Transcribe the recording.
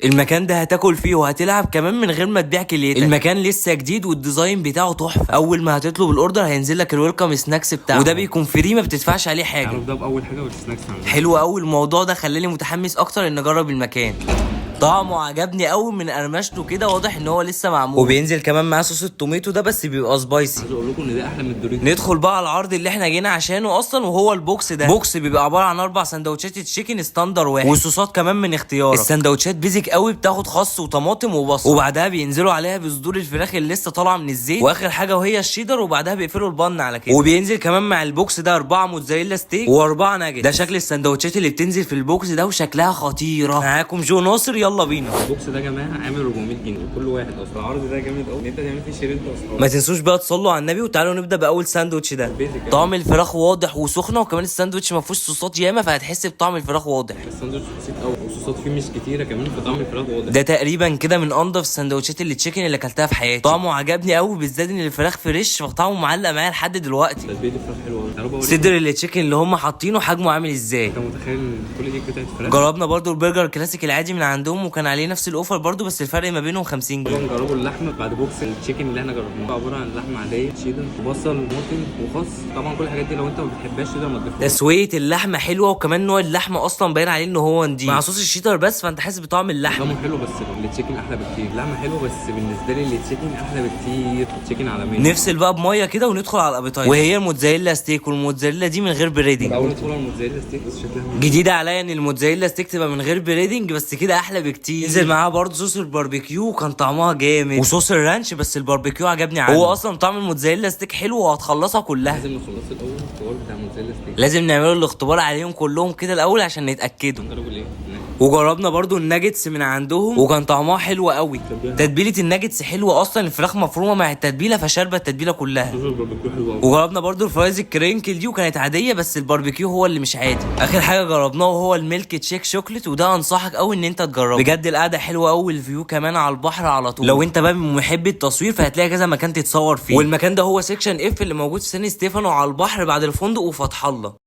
المكان ده هتاكل فيه وهتلعب كمان من غير ما تبيع كليتك. المكان لسه جديد والديزاين بتاعه تحفه. اول ما هتطلب الاوردر هينزل لك الويلكم سناكس بتاعه، وده بيكون فري ما بتدفعش عليه حاجه. تعرف ده باول حاجه والسناكس عندنا حلو قوي الموضوع ده، خلاني متحمس اكتر ان اجرب المكان. طعمه عجبني قوي من قرمشته كده، واضح ان هو لسه معمول، وبينزل كمان معاه صوص التوميتو ده بس بيبقى سبايسي. عايز اقول لكم ان ده احلى من الدوريتوس. ندخل بقى على العرض اللي احنا جينا عشانه اصلا، وهو البوكس ده. بوكس بيبقى عباره عن 4 سندوتشات تشيكن ستاندر واحد، والصوصات كمان من اختيارك. السندوتشات بيزك قوي، بتاخد خس وطماطم وبصل، وبعدها بينزلوا عليها بصدور الفراخ اللي لسه طالعه من الزيت، واخر حاجه وهي الشيدر، وبعدها بيقفلوا البن على كده. وبينزل كمان مع البوكس ده 4 موتزاريلا ستيك و4 ناجت. ده شكل السندوتشات اللي بتنزل في البوكس ده، وشكلها خطيره. معاكم جو ناصر، يلا بينا. البوكس ده يا جماعه عامل 400 جنيه كل واحد. اصل العرض ده جامد قوي ان انت تعمل فيه شير انت واصحابك. ما تنسوش بقى تصلوا على النبي، وتعالوا نبدا باول ساندوتش ده. طعم الفراخ واضح وسخنه، وكمان الساندوتش ما فيهوش صوصات ياما، فهتحس بطعم الفراخ واضح. الساندوتش بسيط قوي والصوصات فيه مش كتيره كمان، فطعم الفراخ واضح. ده تقريبا كده من انضف السندوتشات اللي تشيكن اللي اكلتها في حياتي. طعمه عجبني قوي، بالذات ان الفراخ فريش، فطعمه معلق معايا لحد دلوقتي. تتبيله الفراخ حلوه قوي. تعالوا بقى صدر اللي تشيكن اللي هم حاطينه حجمه عامل ازاي. انت متخيل ان كل دي قطعه فراخ؟ جربنا برضو البرجر الكلاسيك العادي من عندهم، وكان عليه نفس الاوفر برضو، بس الفرق ما بينهم 50 جنيه. نجربوا اللحمه بعد بوكس التشيكن اللي احنا جربناه. عباره عن لحمه عاديه، شيدر وبصل وموتن وخس. طبعا كل الحاجات دي لو انت ما بتحبهاش شيدر ما تضيفهاش. تسويه اللحمه حلوه، وكمان نوع اللحمه اصلا باين عليه ان هو نضيف مع صوص الشيدر بس، فانت حاسس بطعم اللحمه. طعمه حلو بس التشيكن احلى بكتير. اللحمه حلوه بس بالنسبه لي التشيكن احلى بكتير. التشيكن عالميه. نفصل بقى بميه كده وندخل على الابيتايزر، وهي الموتزاريلا ستيك. والموتزاريلا دي من غير بريدنج. اول ندخل على الموتزاريلا ستيك بس شكلها جديده عليا ان الموتزاريلا ستيك تبقى من غير بريدنج، بس كده احلى بكتير. نزل معاها برضه صوص الباربيكيو، وكان طعمها جامد، وصوص الرانش، بس الباربيكيو عجبني عنه. هو اصلا طعم الموتزاريلا ستيك حلو، وهتخلصها كلها. لازم نخلص الاول الحوار بتاع الموتزاريلا ستيك. لازم نعمله الاختبار عليهم كلهم كده الاول عشان نتاكدوا. نجربوا ليه؟ وجربنا برضو الناجتس من عندهم، وكان طعمها حلو قوي. تتبيله الناجتس حلوه اصلا، الفراخ مفرومه مع التتبيله فشاربه التتبيله كلها. وجربنا برضو الفرايز الكرينكل دي، وكانت عاديه، بس الباربيكيو هو اللي مش عادي. اخر حاجه جربناه وهو الميلك تشيك شوكليت، وده انصحك قوي ان انت تجربه بجد. القعده حلوه قوي، الفيو كمان على البحر على طول. لو انت بقى من محبي التصوير فهتلاقي كذا مكان تتصور فيه، والمكان ده هو سيكشن اف اللي موجود في سان ستيفانو على البحر بعد الفندق وفتح الله.